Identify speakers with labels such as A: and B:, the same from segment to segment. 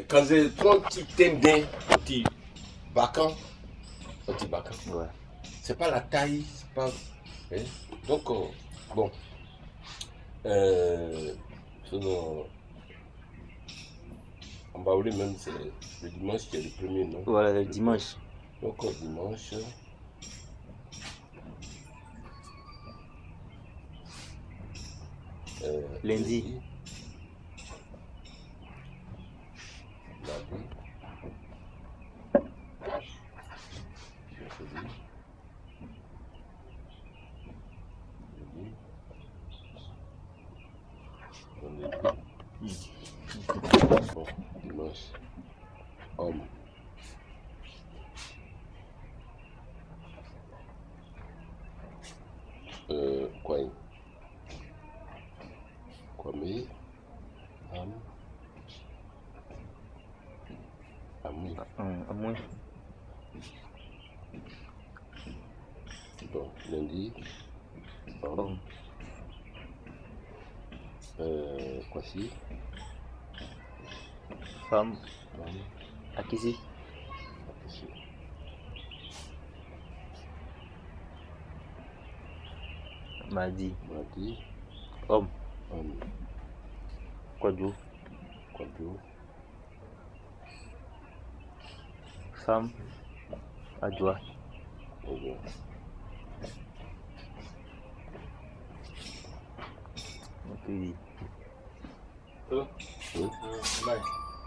A: Quand je prends petit tendin, petit bacan,
B: Ouais.
A: c'est pas la taille, c'est pas. Hein? Donc, bon. Sinon, en Baoulé même, c'est le dimanche qui est le premier, non?
B: Voilà, le dimanche.
A: Donc, dimanche.
B: Lundi.
A: Mardi. Bon, dimanche. Homme. Quoi? Kwame. Am. Amour.
B: Amour.
A: Bon, lundi. Homme. Kwasi.
B: Femme. Akisi. Mardi. Homme. Kwadjo. Femme. Adjoa.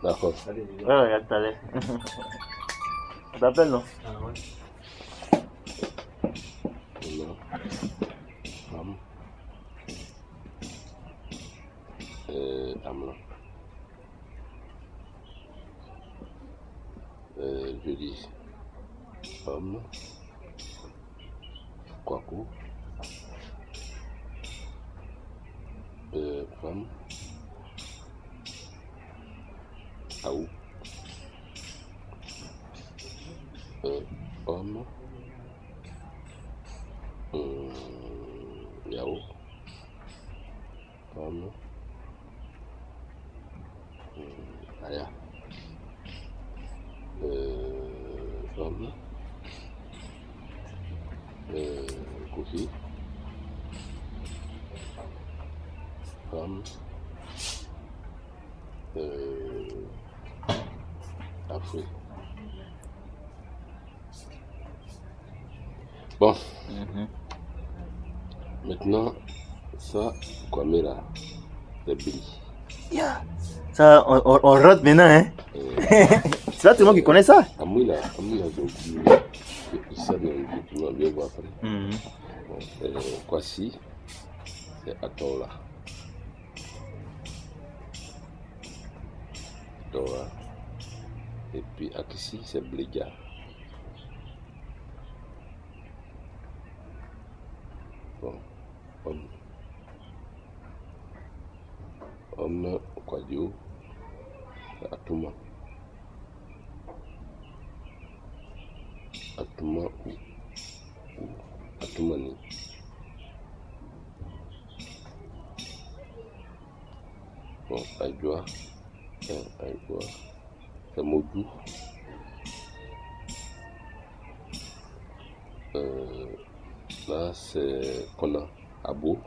A: D'accord.
B: Ouais, regarde tout à l'heure. Tu t'appelles, non?
C: Ah ouais.
A: Femme. Amla. Jeudi. Homme. Kwaku. Femme. Aou. Homme. Yao. Femme. Aya. Femme. Kofi. Femme. Afrique. Bon. Maintenant, ça, Kwame là, c'est Billy.
B: Yeah. Ça, on rentre maintenant, hein? C'est pas tout le monde qui connaît ça?
A: Amoui là, donc, ça, tu vas bien voir après. Bon, Kwasi, c'est Atola. Et puis Akisi, c'est Bléga. Bon, homme, Kwadio, c'est Atuma. Atuma ou Atumani. Bon, Aïdoua, c'est Modou. Là, c'est Kona, Abo.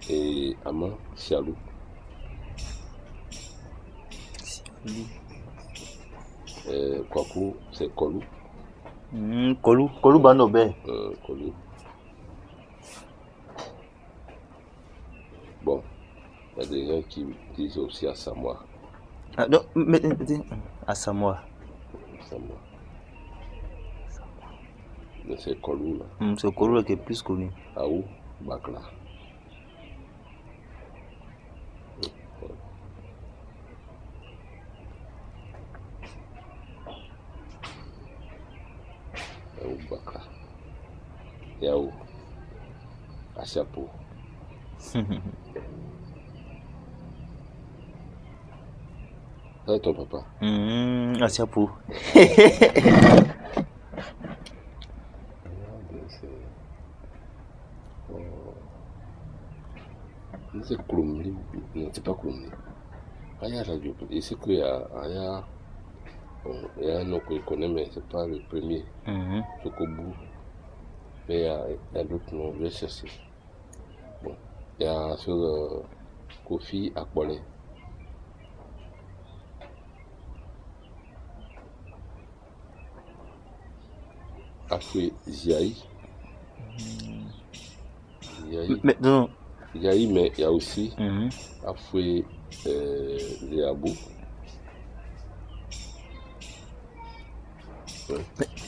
A: Et Ama, Sialou. Kwaku, c'est Kolou.
B: Kolou Banobe.
A: Kolou. Bon, il y a des gens qui disent aussi à Samoa.
B: Ah, non, mais à Samoa.
A: Mais c'est Kolou là.
B: C'est Kolou qui est plus connu.
A: Aou, Bakla. Aou, Bakla. Yao, Achapo. C'est ton papa.
B: Achapo.
A: C'est Krumli. Non, c'est pas Krumli. Il y a radio. Et c'est qu'il y a un nom que je connais, mais c'est pas le premier. Sokobu. Mais il y a d'autres noms, je vais chercher. Bon. Il y a sur Kofi Akpolé. Afoué Ziaï.
B: Mais non.
A: Ziaï, mais il y a aussi Afoué Zéabou. Ouais.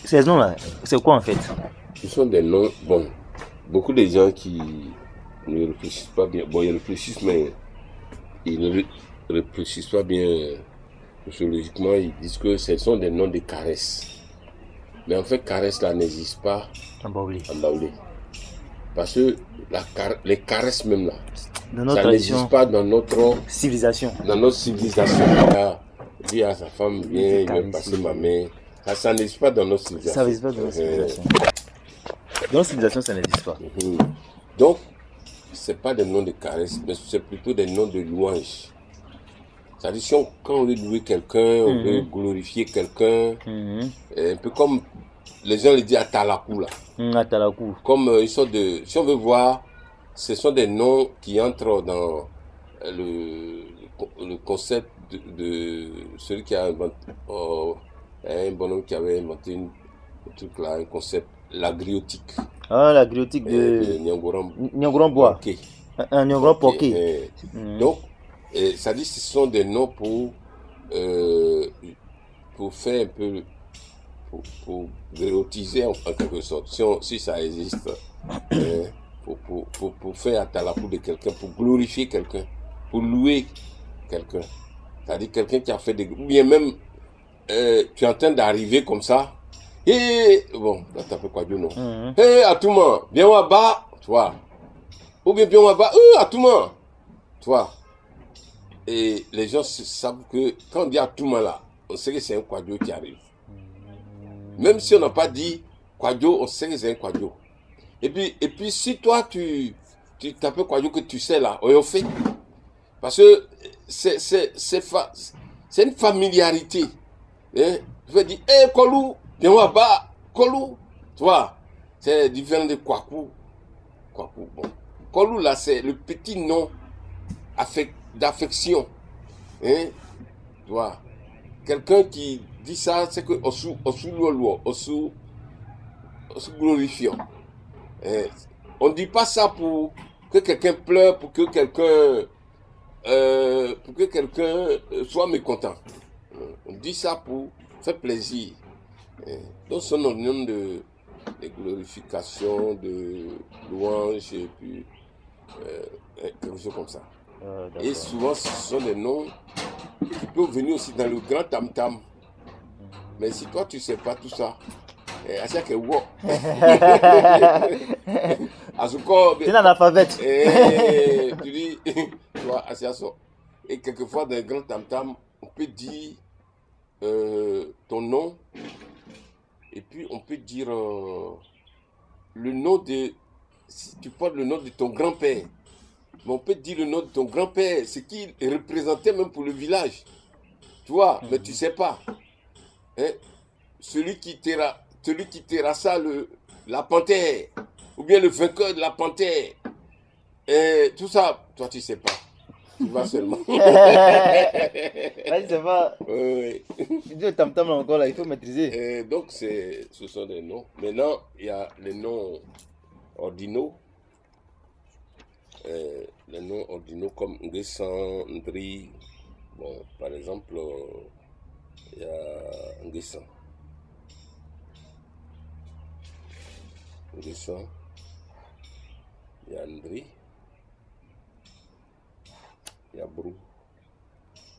B: Ces noms-là, c'est quoi en fait?
A: Ce sont des noms, bon, beaucoup de gens qui ne réfléchissent pas bien, bon, ils réfléchissent, mais ils ne réfléchissent pas bien sociologiquement, ils disent que ce sont des noms de caresses. Mais en fait, caresse là n'existe pas
B: en Baoulé.
A: Parce que les caresses même là,
B: ça
A: n'existe pas dans notre
B: civilisation.
A: Dans notre civilisation, là, dit à sa femme, viens, il va passer ma main. Ça n'existe pas dans notre civilisation.
B: Ça n'existe pas dans notre civilisation. Dans notre civilisation, ça n'existe pas.
A: Donc, ce n'est pas des noms de caresses, mais c'est plutôt des noms de louanges. C'est-à-dire, quand on veut louer quelqu'un, on veut glorifier quelqu'un, un peu comme les gens le disent à Talakou, là.
B: Talakou.
A: Comme une sorte de... Si on veut voir, ce sont des noms qui entrent dans le concept de celui qui a inventé... un bonhomme qui avait inventé un truc là, un concept, l'agriotique.
B: Ah, l'agriotique de Nyangoran Bois. Un Nyangoran Poké.
A: Donc, ça dit que ce sont des noms pour faire un peu, pour griotiser en quelque sorte, si ça existe, pour faire Atalapou de quelqu'un, pour glorifier quelqu'un, pour louer quelqu'un. C'est-à-dire quelqu'un qui a fait des... Ou bien même, tu es en train d'arriver comme ça, et bon, là t'as fait quoi Dieu non? Hé, Atouma, viens moi bas, tu vois. Ou bien viens moi bas, Atouma, tu vois. Et les gens savent que quand on dit Atouma là, on sait que c'est un Kwadjo qui arrive. Même si on n'a pas dit Kwadjo, on sait que c'est un Kwadjo. Et puis si toi tu t'appelles Kwadjo que tu sais là, on fait. Parce que c'est une familiarité. Hein? Je veux dire, hé Kolou, viens moi bas, Kolou, tu vois, c'est différent de Kwaku. Kwaku, bon. Kolou là, c'est le petit nom d'affection. Hein? Tu vois, quelqu'un qui dit ça, c'est que Osu Lolo, Osu glorifiant. On ne dit pas ça pour que quelqu'un pleure, pour que quelqu'un soit mécontent. On dit ça pour faire plaisir. Donc, c'est un nom de glorification, de louange, et puis quelque chose comme ça. Et souvent, ce sont des noms qui peuvent venir aussi dans le grand tam-tam. Mais si toi, tu ne sais pas tout ça, c'est que wow.
B: Tu es un alphabète.
A: Tu dis, tu vois, et quelquefois, dans le grand tam-tam, on peut dire ton nom, et puis on peut dire le nom de... Si tu portes le nom de ton grand-père, mais on peut dire le nom de ton grand-père, ce qu'il représentait même pour le village. Tu vois, mais tu ne sais pas. Hein? Celui qui terrassa la panthère, ou bien le vainqueur de la panthère. Tout ça, toi tu ne sais pas. Tu vas seulement.
B: Vas-y, ça va.
A: Oui.
B: Le tam-tam encore là, il faut maîtriser.
A: Donc, ce sont des noms. Maintenant, il y a les noms ordinaux. Les noms ordinaux comme Nguessan, Ndri. Bon, par exemple, il y a Nguessan. Nguessan. Il y a Ndri. Il y a Brou.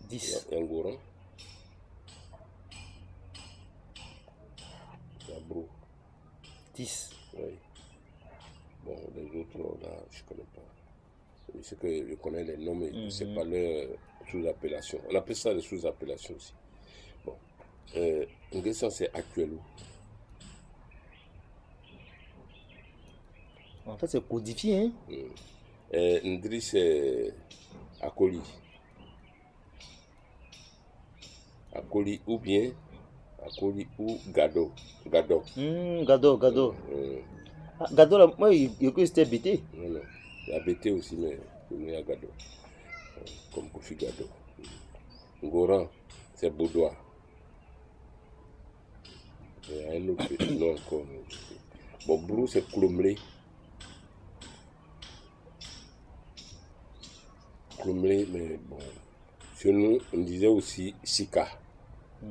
B: 10.
A: Il y a Ngouran. Il y a Brou.
B: 10.
A: Oui. Bon, les autres, là, je ne connais pas. C'est que je connais les noms, mais je ne sais pas leur sous-appellation. On appelle ça les sous-appellations aussi. Bon. Nguessan, c'est actuel où?
B: En fait, c'est codifié, hein?
A: Ndri, c'est Akoli. Akoli ou bien Akoli ou Gado. Gado.
B: Gado. Ah, Gado, là, moi, il que c'était BT.
A: Non, non. Il y a BT aussi, mais il y a Gado. Comme Kofi Gado. Goran, c'est Baudois. Il y a un autre nom encore. Bon, Brou, c'est Klomlé. Klomlé, mais bon. Chez nous, on disait aussi Sika.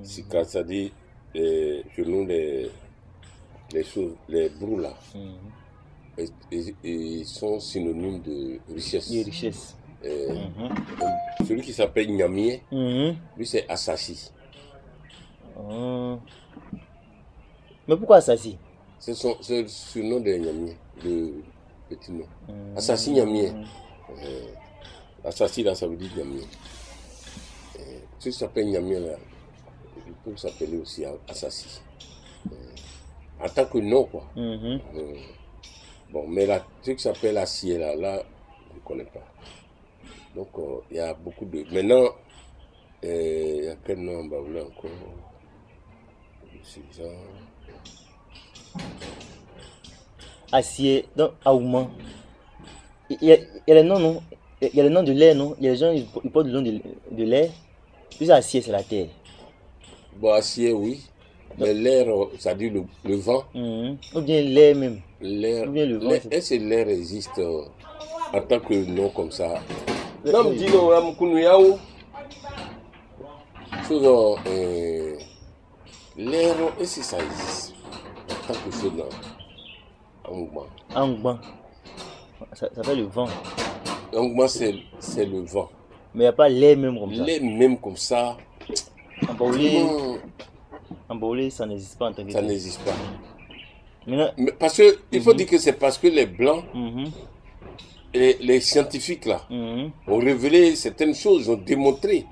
A: Sika, c'est-à-dire, chez nous, les choses, les Brou là, ils sont synonymes de richesse.
B: De richesse.
A: Celui qui s'appelle Nyamie, lui, c'est Assachi.
B: Mais pourquoi Assachi?
A: C'est le surnom de Nyamie, le petit nom. Assachi Nyamie. Assachi, là, ça veut dire Nyamie. Celui qui s'appelle Nyamie, là, il peut s'appeler aussi Assachi. En tant que nom, quoi. Bon, mais là, ce qui s'appelle Acier, là, je ne connais pas. Donc, il y a beaucoup de... Maintenant, il y a quel nom on va vouloir encore?
B: Acier, donc Aouman. Il y a les noms, non? Il y a les noms de l'air, non? Il y a les gens, ils portent le nom de l'air. Puis Acier, c'est la terre.
A: Bon, Acier, oui. Mais l'air, ça dit le vent.
B: Ou bien l'air même.
A: L'air.
B: Ou bien le vent.
A: Est-ce que l'air existe en tant que nom comme ça? Non, je dis non, là, Moukounouyaou. Chose, l'air, est-ce que ça existe en tant que chose là?
B: Angban. Ça fait le vent.
A: Angban, c'est le vent.
B: Mais il n'y a pas l'air même comme ça.
A: L'air même comme ça.
B: En Baoulé, ça n'existe pas en tant que
A: ça n'existe pas.
B: Maintenant,
A: mais parce que, il faut dire que c'est parce que les Blancs, et les scientifiques là, ont révélé certaines choses, ont démontré.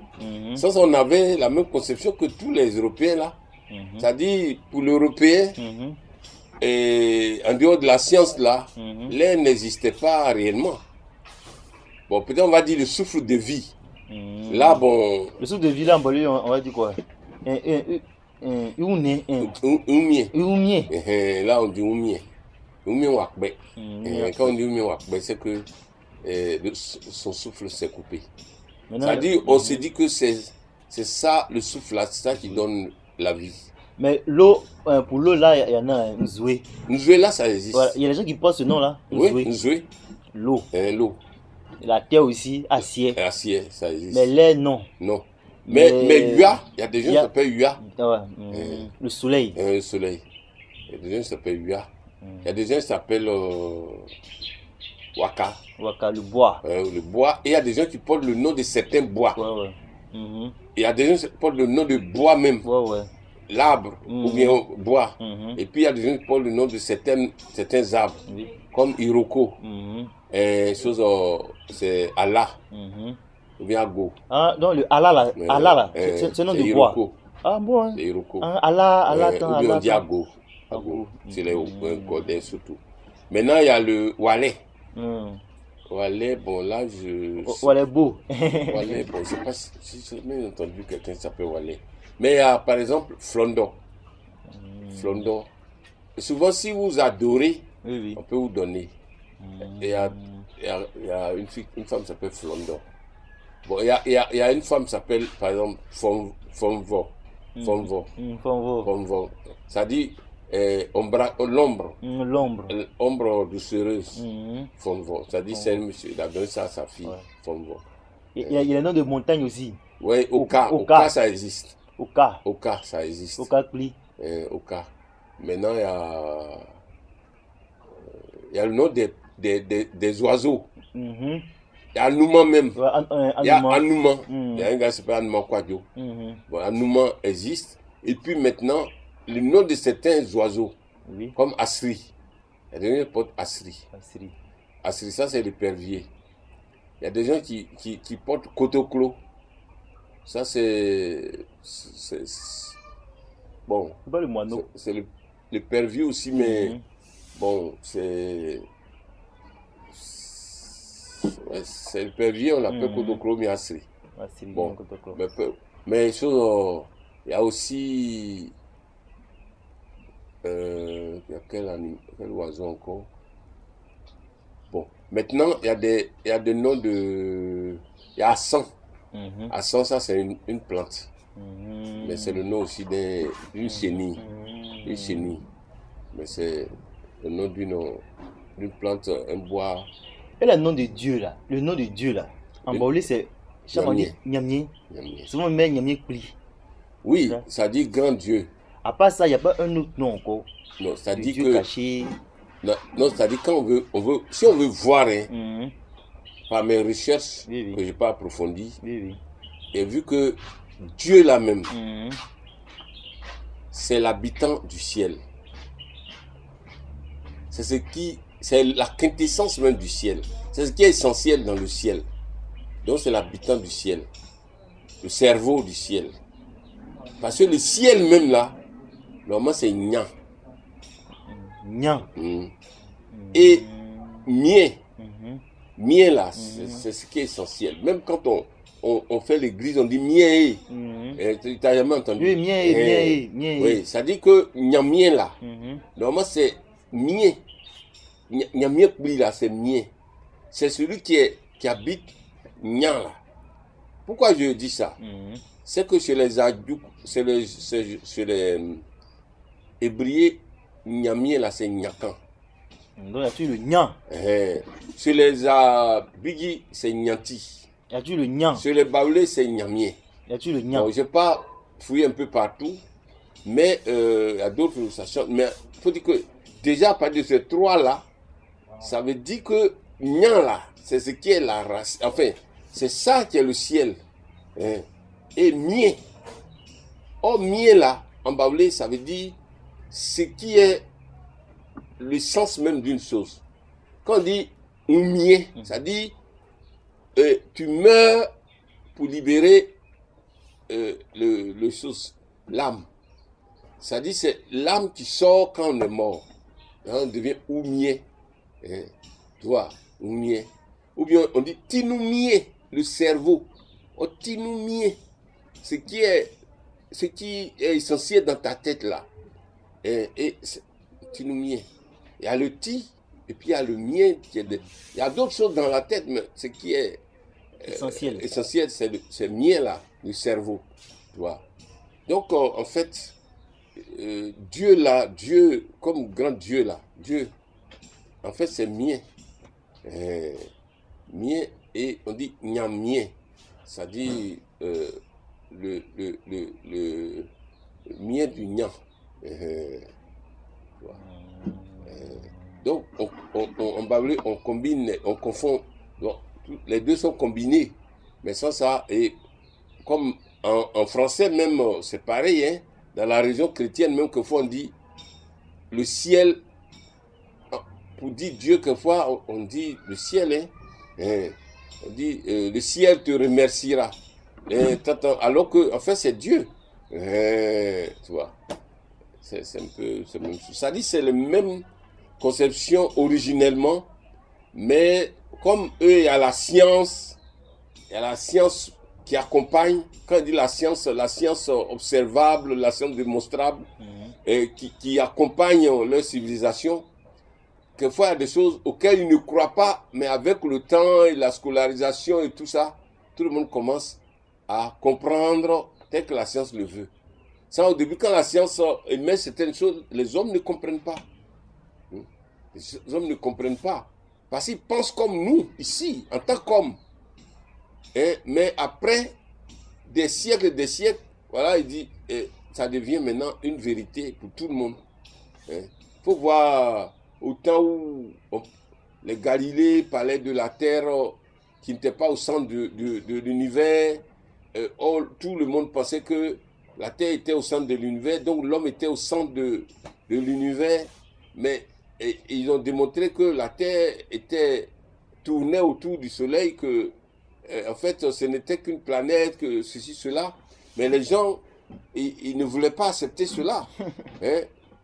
A: Ça, on avait la même conception que tous les Européens là. C'est-à-dire, pour l'Européen, et en dehors de la science là, l'air n'existait pas réellement. Bon, peut-être on va dire le souffle de vie. Là, bon...
B: Le souffle de vie là, en Baoulé, on va dire quoi?
A: Oumie. Là, on dit Oumie. Oumie Wakbe. Quand on dit Oumie Wakbe, c'est que son souffle s'est coupé. C'est-à-dire, on se dit que c'est ça, le souffle là, c'est ça qui donne la vie.
B: Mais l'eau, pour l'eau là, il y en a un Nzoué.
A: Nzoué là, ça existe.
B: Voilà, il y a des gens qui portent ce nom là.
A: Oui, Nzoué.
B: L'eau.
A: L'eau.
B: La terre aussi, acier.
A: Acier, ça existe.
B: Mais l'air, non.
A: Non. Mais Ua, il y a des gens qui s'appellent Ua.
B: Le soleil.
A: Le soleil. Il y a des gens qui s'appellent Ua. Il y a des gens qui s'appellent Waka.
B: Waka, le bois.
A: Le bois. Et il y a des gens qui portent le nom de certains bois. Il y a des gens qui portent le nom de bois même. L'arbre, ou bien bois. Et puis il y a des gens qui portent le nom de certains arbres. Comme Iroko. C'est Allah. Ou bien Ago.
B: Ah, donc le Allah là, c'est le nom de bois. Ah bon, hein?
A: C'est Iroko.
B: Allah,
A: ou bien on dit Ago. C'est les Godins surtout. Maintenant, il y a le Walais. Walais, bon là,
B: Walais beau.
A: Walais, bon, je ne sais pas si j'ai jamais entendu quelqu'un qui s'appelle Walais. Mais il y a par exemple Flondon. Flondon. Et souvent, si vous adorez, on peut vous donner. Et il y a une femme qui s'appelle Flondon. Bon, il y a une femme qui s'appelle, par exemple, Fonvo. Ça dit l'ombre. L'ombre doucereuse. Fonvo. Ça dit, c'est un monsieur. Il a donné ça à sa fille. Fonvo.
B: Il y a le nom de montagne aussi.
A: Oui, Oka, ça existe. Oka, ça existe.
B: Oka Pli.
A: Oka. Maintenant, il y a le nom des oiseaux. Il y a Anouma même. Il y a Anouma. Il y a un gars qui s'appelle Anouma Kwadjo. Bon, Anouma existe. Et puis maintenant, le nom de certains oiseaux, comme Asri. Il y a des gens qui portent Asri. Asri, ça c'est l'épervier. Il y a des gens qui portent Kotoklo. Ça c'est bon.
B: C'est pas le moineau.
A: C'est l'épervier aussi, mais bon, c'est C'est le pervier, on l'appelle Kodokro Miasri.
B: Ah, c'est
A: Bon,
B: bien, Kotoko.
A: mais il y a aussi. Il y a quel oiseau encore? Bon, maintenant, il y a des noms de. Il y a Assan. Assan, ça, c'est une plante. Mais c'est le nom aussi d'une chenille. Une chenille. Mais c'est le nom d'une plante, un bois.
B: Et le nom de Dieu là, le nom de Dieu là, en baoulé c'est
A: Nyamie.
B: Nyamie.
A: Nyamie.
B: Souvent on met Nyamie Kuli.
A: Oui, ça dit grand Dieu.
B: À part ça, il n'y a pas un autre nom encore.
A: Non, ça
B: De
A: dit
B: Dieu
A: que.
B: caché.
A: Non, ça dit quand si on veut voir, hein, par mes recherches
B: Oui, oui.
A: que je n'ai pas approfondies,
B: Oui, oui.
A: et vu que Dieu là même, c'est l'habitant du ciel. C'est la quintessence même du ciel. C'est ce qui est essentiel dans le ciel. Donc c'est l'habitant du ciel, le cerveau du ciel. Parce que le ciel même là, normalement c'est Nyan.
B: Nyan.
A: Et Mien. Mien là, c'est ce qui est essentiel. Même quand on fait l'église, on dit Mien. Tu n'as jamais entendu?
B: Oui, Mien.
A: Oui, ça dit que Nyamien là, normalement c'est Mien. Nyamien Kbli là, c'est Mien. C'est celui qui habite Nyan là. Pourquoi je dis ça? C'est que chez les Adjouk, chez les Hébriers, Nyamien là, c'est Nyakan.
B: Donc, y a-tu le Nyan?
A: Chez les Abigi, c'est Nyanti.
B: Y a-tu le Nyan?
A: Chez les Baoulés, c'est Nyamien.
B: Y a-tu le Nyan?
A: Bon, je n'ai pas fouillé un peu partout, mais il y a d'autres illustrations. Mais il faut dire que déjà, à partir de ces trois-là, ça veut dire que Nyan là, c'est ce qui est la race. Enfin, c'est ça qui est le ciel. Et Mien. Oh, Mien là, en baoulé, ça veut dire ce qui est le sens même d'une chose. Quand on dit Mien, ça dit tu meurs pour libérer le chose, l'âme. Ça dit c'est l'âme qui sort quand on est mort. On devient Oumien. Tu vois, Oumien. Ou bien on dit Tinoumien, le cerveau. Oh, Tinoumien. Ce qui est essentiel dans ta tête là. Et Tinoumien. Il y a le ti, et puis il y a le mien. Il y a d'autres choses dans la tête, mais ce qui est essentiel, c'est mien là, le cerveau. Tu vois. Donc, en fait, Dieu là, Dieu, comme grand Dieu là, Dieu, en fait, c'est mien. Mien, et on dit Nyamien. Ça dit le mien du Nyan. Donc, on combine, on confond. Donc, les deux sont combinés. Mais sans ça, et comme en français même, c'est pareil, hein, dans la région chrétienne, même quelquefois on dit le ciel, pour dire Dieu, quelquefois on dit le ciel, hein, on dit le ciel te remerciera. Alors que, en fait, c'est Dieu. Tu vois, c'est un peu c'est même chose. Ça dit c'est la même conception originellement, mais comme eux, il y a la science qui accompagne. Quand on dit la science observable, la science démonstrable, et qui accompagne leur civilisation. Quelquefois, il y a des choses auxquelles ils ne croient pas, mais avec le temps et la scolarisation et tout ça, tout le monde commence à comprendre tel que la science le veut. Ça, au début, quand la science émet certaines choses, les hommes ne comprennent pas. Les hommes ne comprennent pas. Parce qu'ils pensent comme nous, ici, en tant qu'hommes. Mais après des siècles, voilà, il dit, ça devient maintenant une vérité pour tout le monde. Il faut voir au temps où les Galilées parlaient de la Terre qui n'était pas au centre de l'univers. Tout le monde pensait que la Terre était au centre de l'univers, donc l'homme était au centre de l'univers. Mais ils ont démontré que la Terre tournait autour du Soleil, que en fait ce n'était qu'une planète, que ceci, cela. Mais les gens, ils ne voulaient pas accepter cela.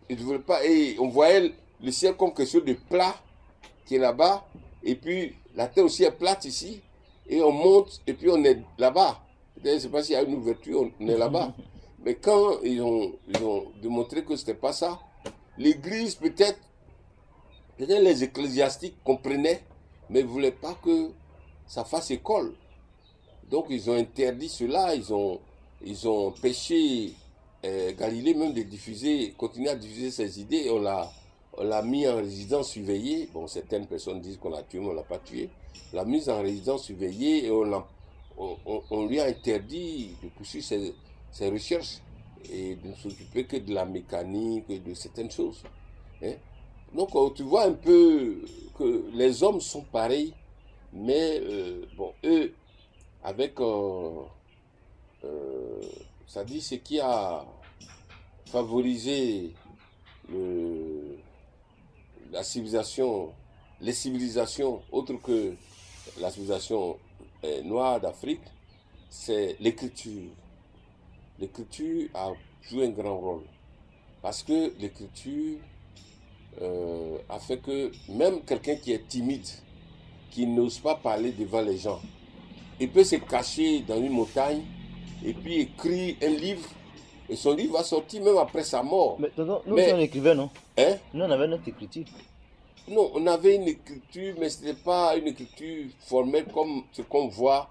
A: Ils ne voulaient pas. Et on voyait le ciel comme quelque chose de plat qui est là-bas. Et puis La terre aussi est plate ici. Et on monte et puis on est là-bas. Je ne sais pas s'il y a une ouverture, on est là-bas. Mais quand ils ont démontré que ce n'était pas ça, l'église peut-être les ecclésiastiques comprenaient, mais ils ne voulaient pas que ça fasse école. Donc ils ont interdit cela, ils ont empêché Galilée même de diffuser, continuer à diffuser ses idées. On l'a mis en résidence surveillée. Bon, certaines personnes disent qu'on l'a tué, mais on ne l'a pas tué. On l'a mis en résidence surveillée et on lui a interdit de poursuivre ses recherches et de ne s'occuper que de la mécanique et de certaines choses. Hein? Donc tu vois un peu que les hommes sont pareils, mais bon, eux, avec, ça dit ce qui a favorisé la civilisation, les civilisations autres que la civilisation noire d'Afrique, c'est l'écriture. L'écriture a joué un grand rôle. Parce que l'écriture a fait que même quelqu'un qui est timide, qui n'ose pas parler devant les gens, il peut se cacher dans une montagne et puis écrire un livre. Et son livre va sortir même après sa mort.
B: Mais nous aussi on écrivait, non?
A: Hein?
B: Nous on avait notre écriture.
A: Non, on avait une écriture, mais ce n'était pas une écriture formelle comme ce qu'on voit.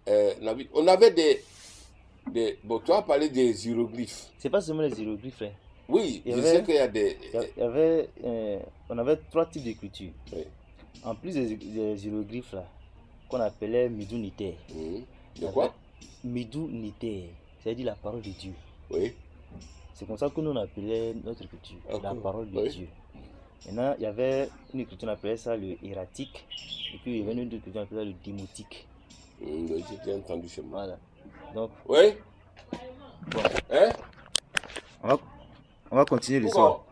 A: On avait bon, tu as parlé des hiéroglyphes.
B: C'est pas seulement les hiéroglyphes, frère.
A: Oui, je sais qu'il y a des...
B: On avait 3 types d'écriture.
A: Oui.
B: En plus des hiéroglyphes là, qu'on appelait Midunité.
A: De quoi?
B: Midunité, c'est-à-dire la parole de Dieu.
A: Oui.
B: C'est comme ça que nous on appelait notre écriture, la parole de Dieu. Maintenant, il y avait une écriture, on appelait ça le hiératique, et puis il y avait une autre écriture, on appelait ça le démotique.
A: J'ai entendu chez moi.
B: Voilà. Donc,
A: oui.
B: Bon.
A: Hein?
B: On va continuer le soir.